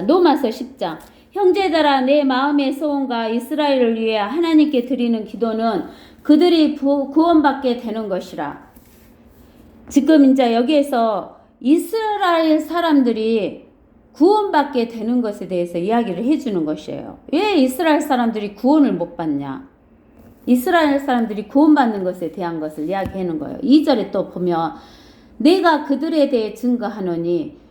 로마서 10장. 형제들아, 내 마음의 소원과 이스라엘을 위해 하나님께 드리는 기도는 그들이 구원받게 되는 것이라. 지금 이제 여기에서 이스라엘 사람들이 구원받게 되는 것에 대해서 이야기를 해주는 것이에요. 왜 이스라엘 사람들이 구원을 못 받냐? 이스라엘 사람들이 구원받는 것에 대한 것을 이야기하는 거예요. 2절에 또 보면 내가 그들에 대해 증거하노니,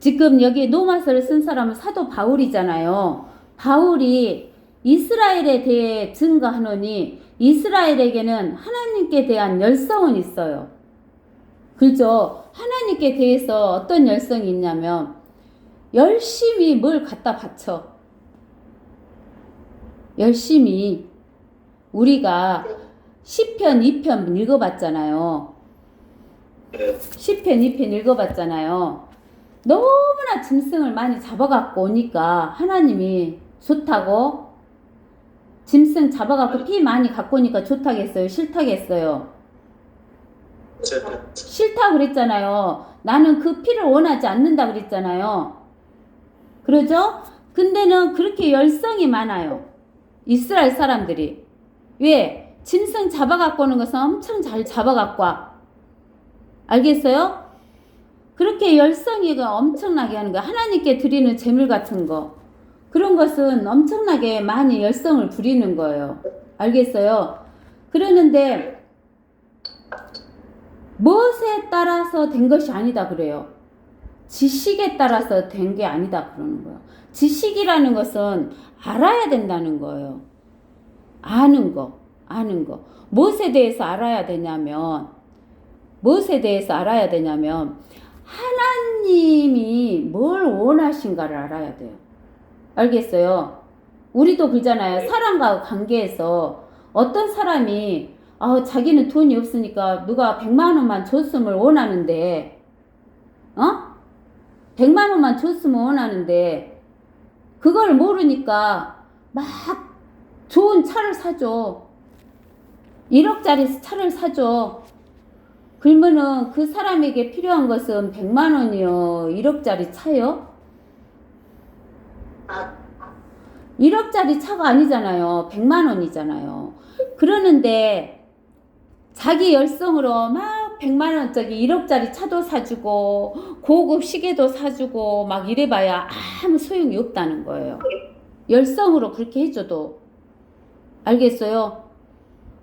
지금 여기 로마서를 쓴 사람은 사도 바울이잖아요. 바울이 이스라엘에 대해 증거하노니 이스라엘에게는 하나님께 대한 열성은 있어요. 그죠? 하나님께 대해서 어떤 열성이 있냐면 열심히 뭘 갖다 바쳐. 열심히. 우리가 시편 2편 읽어봤잖아요. 시편 2편 읽어봤잖아요. 너무나 짐승을 많이 잡아갖고 오니까 하나님이 좋다고, 짐승 잡아갖고 피 많이 갖고 오니까 좋다겠어요? 싫다겠어요? 싫다 그랬잖아요. 나는 그 피를 원하지 않는다 그랬잖아요. 그러죠? 근데는 그렇게 열성이 많아요. 이스라엘 사람들이. 왜? 짐승 잡아갖고 오는 것은 엄청 잘 잡아갖고 와. 알겠어요? 그렇게 열성이 엄청나게 하는 거야. 하나님께 드리는 제물 같은 거. 그런 것은 엄청나게 많이 열성을 부리는 거예요. 알겠어요? 그러는데 무엇에 따라서 된 것이 아니다 그래요. 지식에 따라서 된 게 아니다 그러는 거예요. 지식이라는 것은 알아야 된다는 거예요. 아는 거. 무엇에 대해서 알아야 되냐면, 하나님이 뭘 원하신가를 알아야 돼요. 알겠어요? 우리도 그러잖아요. 사람과 관계에서 어떤 사람이 자기는 돈이 없으니까 누가 100만 원만 줬으면 원하는데, 100만 원만 줬으면 원하는데 그걸 모르니까 막 좋은 차를 사줘. 1억짜리 차를 사줘. 그러면은 그 사람에게 필요한 것은 100만 원이요? 1억짜리 차요? 1억짜리 차가 아니잖아요. 100만 원이잖아요. 그러는데 자기 열성으로 막 100만 원짜리 1억짜리 차도 사주고 고급 시계도 사주고 막 이래봐야 아무 소용이 없다는 거예요. 열성으로 그렇게 해줘도. 알겠어요?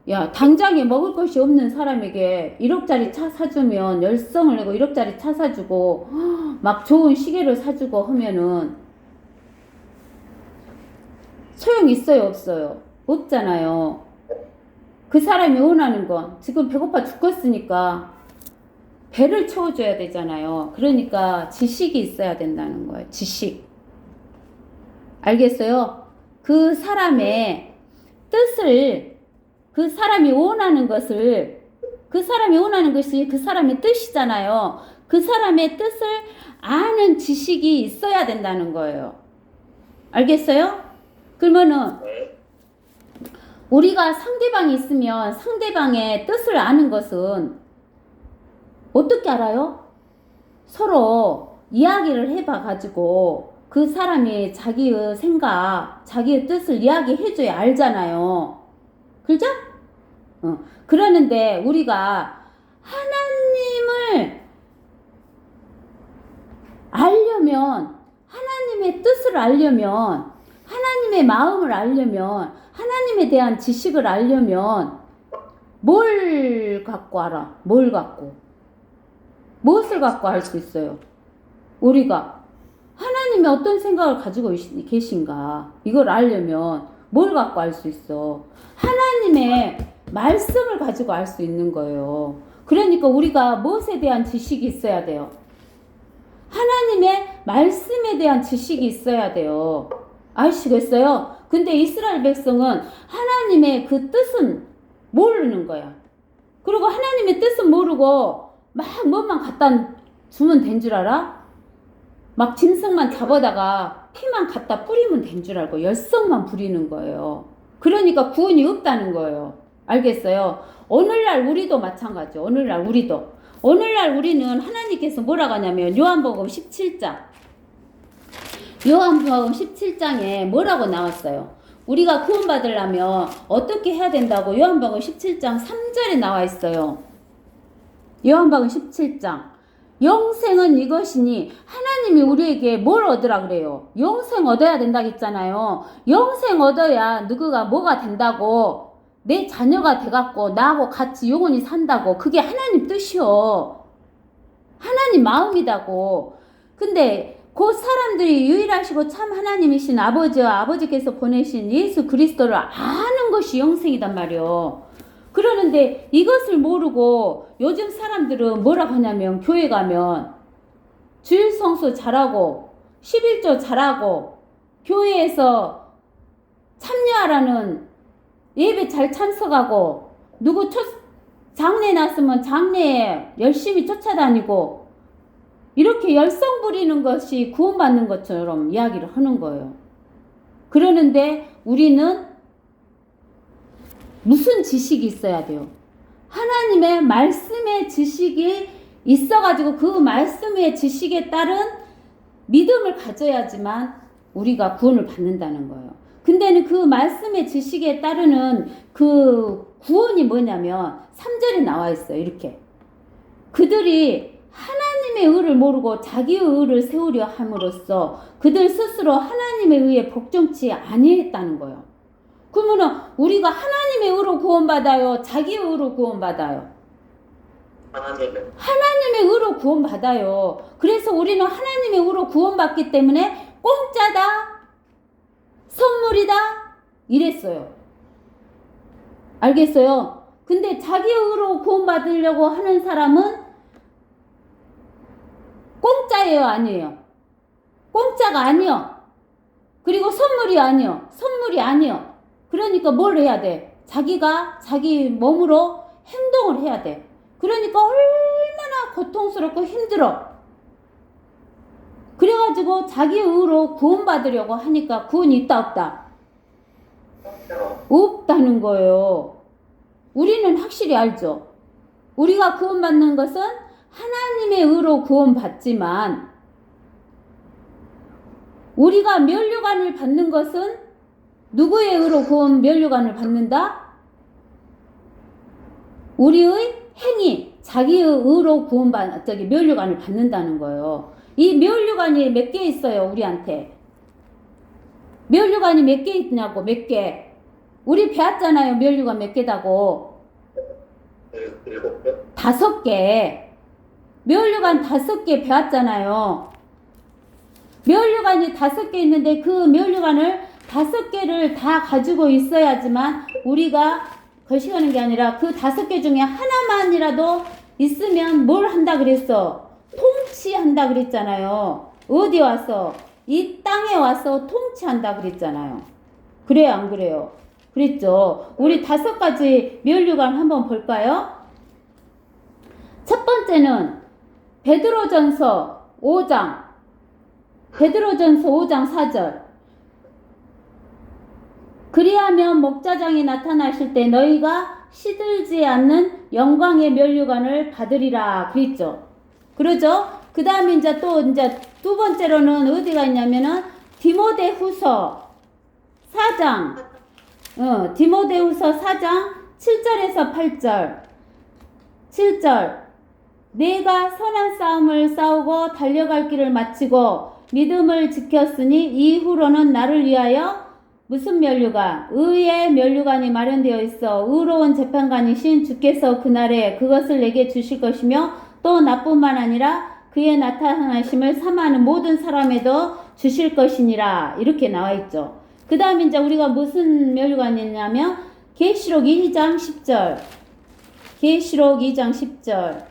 야, 당장에 먹을 것이 없는 사람에게 1억짜리 차 사주면, 열성을 내고 1억짜리 차 사주고 막 좋은 시계를 사주고 하면은 소용 있어요, 없어요? 없잖아요. 그 사람이 원하는 건 지금 배고파 죽겠으니까 배를 채워줘야 되잖아요. 그러니까 지식이 있어야 된다는 거예요. 지식. 알겠어요? 그 사람의 뜻을, 그 사람이 원하는 것이 그 사람의 뜻이잖아요. 그 사람의 뜻을 아는 지식이 있어야 된다는 거예요. 알겠어요? 그러면은 우리가 상대방이 있으면 상대방의 뜻을 아는 것은 어떻게 알아요? 서로 이야기를 해봐가지고 그 사람이 자기의 생각, 자기의 뜻을 이야기해줘야 알잖아요. 그죠? 그러는데 우리가 하나님을 알려면, 하나님의 뜻을 알려면, 하나님의 마음을 알려면, 하나님에 대한 지식을 알려면 뭘 갖고 알아? 뭘 갖고? 무엇을 갖고 알 수 있어요? 우리가 하나님이 어떤 생각을 가지고 계신가, 이걸 알려면 뭘 갖고 알 수 있어? 하나님의 말씀을 가지고 알 수 있는 거예요. 그러니까 우리가 무엇에 대한 지식이 있어야 돼요? 하나님의 말씀에 대한 지식이 있어야 돼요. 아시겠어요? 근데 이스라엘 백성은 하나님의 그 뜻은 모르는 거야. 그리고 하나님의 뜻은 모르고 막 뭐만 갖다 주면 된 줄 알아? 막 짐승만 잡아다가 피만 갖다 뿌리면 된 줄 알고 열성만 부리는 거예요. 그러니까 구원이 없다는 거예요. 알겠어요? 오늘날 우리도 마찬가지죠. 오늘날 우리는 하나님께서 뭐라고 하냐면 요한복음 17장 요한복음 17장에 뭐라고 나왔어요? 우리가 구원받으려면 어떻게 해야 된다고 요한복음 17장 3절에 나와 있어요. 요한복음 17장. 영생은 이것이니 하나님이 우리에게 뭘 얻으라 그래요? 영생 얻어야 된다고 했잖아요. 영생 얻어야 누구가 뭐가 된다고 내 자녀가 돼갖고 나하고 같이 영원히 산다고. 그게 하나님 뜻이요. 하나님 마음이다고. 근데 그 사람들이 유일하시고 참 하나님이신 아버지와 아버지께서 보내신 예수 그리스도를 아는 것이 영생이단 말이요. 그러는데 이것을 모르고 요즘 사람들은 뭐라고 하냐면 교회 가면 주일 성수 잘하고 11조 잘하고 교회에서 참여하라는 예배 잘 참석하고 누구 장례 났으면 장례에 열심히 쫓아다니고 이렇게 열성 부리는 것이 구원받는 것처럼 이야기를 하는 거예요. 그러는데 우리는 무슨 지식이 있어야 돼요? 하나님의 말씀의 지식이 있어가지고 그 말씀의 지식에 따른 믿음을 가져야지만 우리가 구원을 받는다는 거예요. 근데는 그 말씀의 지식에 따르는 그 구원이 뭐냐면 3절에 나와 있어요. 이렇게. 그들이 하나님의 의를 모르고 자기의 의를 세우려 함으로써 그들 스스로 하나님의 의에 복종치 아니했다는 거예요. 그러면 우리가 하나님의 의로 구원받아요? 자기의 의로 구원받아요? 하나님의 의로 구원받아요. 그래서 우리는 하나님의 의로 구원받기 때문에 공짜다, 선물이다 이랬어요. 알겠어요? 근데 자기의 의로 구원받으려고 하는 사람은 공짜예요, 아니에요? 공짜가 아니요. 그리고 선물이 아니요. 선물이 아니요. 그러니까 뭘 해야 돼? 자기가 자기 몸으로 행동을 해야 돼. 그러니까 얼마나 고통스럽고 힘들어. 그래가지고 자기 의로 구원받으려고 하니까 구원이 있다 없다? 없다는 거예요. 우리는 확실히 알죠. 우리가 구원받는 것은 하나님의 의로 구원받지만 우리가 면류관을 받는 것은 누구의 의로 면류관을 받는다? 우리의 행위, 자기의 의로 면류관을 받는다는 거예요. 이 면류관이 몇 개 있어요, 우리한테? 면류관이 몇 개 있냐고, 몇 개. 우리 배웠잖아요, 면류관 몇 개다고. 5개. 면류관 5개 배웠잖아요. 면류관이 5개 있는데 그 면류관을 5개를 다 가지고 있어야지만 우리가 거시하는 게 아니라 그 5개 중에 하나만이라도 있으면 뭘 한다 그랬어? 통치한다 그랬잖아요. 어디 와서? 이 땅에 와서 통치한다 그랬잖아요. 그래요, 안 그래요? 그랬죠. 우리 5가지 면류관 한번 볼까요? 첫 번째는 베드로전서 5장 4절. 그리하면 목자장이 나타나실 때 너희가 시들지 않는 영광의 면류관을 받으리라 그랬죠. 그러죠? 그 다음에 이제 두 번째로는 어디가 있냐면은 디모데후서 4장, 디모데후서 4장 7절에서 8절. 7절. 내가 선한 싸움을 싸우고 달려갈 길을 마치고 믿음을 지켰으니 이후로는 나를 위하여 무슨 면류관? 의의 면류관이 마련되어 있어 의로운 재판관이신 주께서 그날에 그것을 내게 주실 것이며 또 나뿐만 아니라 그의 나타나심을 사모하는 모든 사람에도 주실 것이니라. 이렇게 나와 있죠. 그 다음에 이제 우리가 무슨 면류관이 있냐면 계시록 2장 10절. 계시록 2장 10절.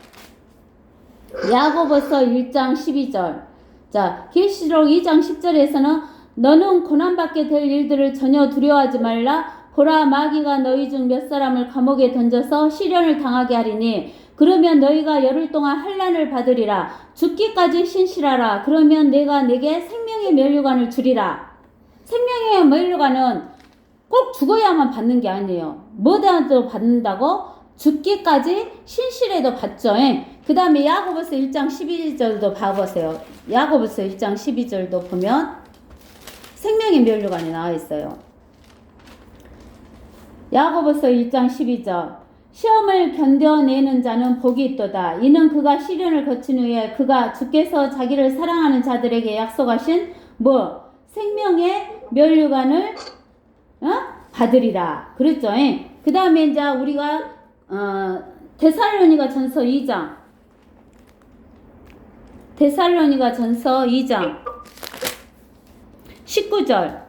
야고보서 1장 12절. 자, 계시록 2장 10절에서는 너는 고난받게 될 일들을 전혀 두려워하지 말라. 보라, 마귀가 너희 중 몇 사람을 감옥에 던져서 시련을 당하게 하리니 그러면 너희가 열흘 동안 환난을 받으리라. 죽기까지 신실하라. 그러면 내가 내게 생명의 면류관을 주리라. 생명의 면류관은 꼭 죽어야만 받는 게 아니에요. 뭐라도 받는다고? 죽기까지 신실해도 받죠. 그 다음에 야고보서 1장 12절도 봐보세요. 야고보서 1장 12절도 보면 생명의 면류관이 나와 있어요. 야고보서 1장 12절. 시험을 견뎌내는 자는 복이 있도다. 이는 그가 시련을 거친 후에 그가 주께서 자기를 사랑하는 자들에게 약속하신 생명의 면류관을 받으리라. 그랬죠. 그 다음에 이제 우리가 데살로니가 전서 2장 19절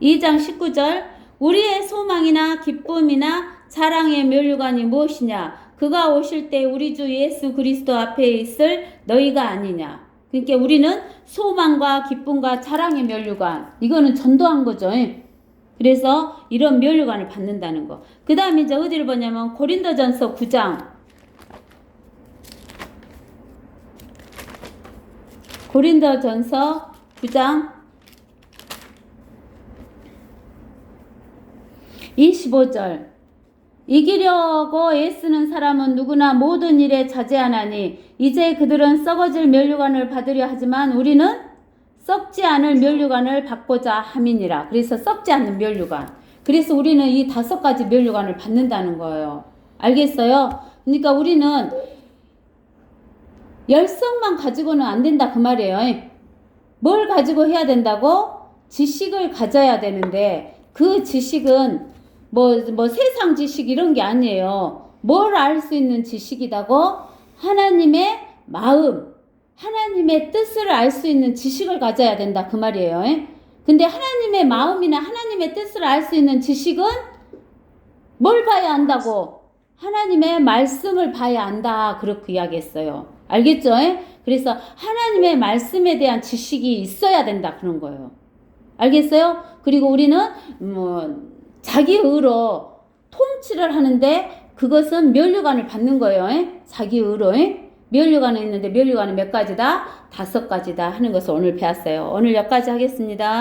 2장 19절. 우리의 소망이나 기쁨이나 사랑의 면류관이 무엇이냐? 그가 오실 때 우리 주 예수 그리스도 앞에 있을 너희가 아니냐? 그러니까 우리는 소망과 기쁨과 자랑의 면류관, 이거는 전도한 거죠. 그래서 이런 면류관을 받는다는 거. 그 다음에 이제 어디를 보냐면 고린도전서 9장 25절. 이기려고 애쓰는 사람은 누구나 모든 일에 자제하나니 이제 그들은 썩어질 면류관을 받으려 하지만 우리는 썩지 않을 면류관을 받고자 함이니라. 그래서 썩지 않는 면류관. 그래서 우리는 이 5가지 면류관을 받는다는 거예요. 알겠어요? 그러니까 우리는 열성만 가지고는 안 된다 그 말이에요. 뭘 가지고 해야 된다고? 지식을 가져야 되는데 그 지식은 세상 지식 이런 게 아니에요. 뭘 알 수 있는 지식이다고? 하나님의 마음, 하나님의 뜻을 알 수 있는 지식을 가져야 된다 그 말이에요. 근데 하나님의 마음이나 하나님의 뜻을 알 수 있는 지식은 뭘 봐야 안다고? 하나님의 말씀을 봐야 안다. 그렇게 이야기했어요. 알겠죠? 그래서 하나님의 말씀에 대한 지식이 있어야 된다 그런 거예요. 알겠어요? 그리고 우리는 자기 의로 통치를 하는데 그것은 면류관을 받는 거예요. 자기 의로. 면류관이 있는데 면류관이 몇 가지다? 5가지다 하는 것을 오늘 배웠어요. 오늘 여기까지 하겠습니다.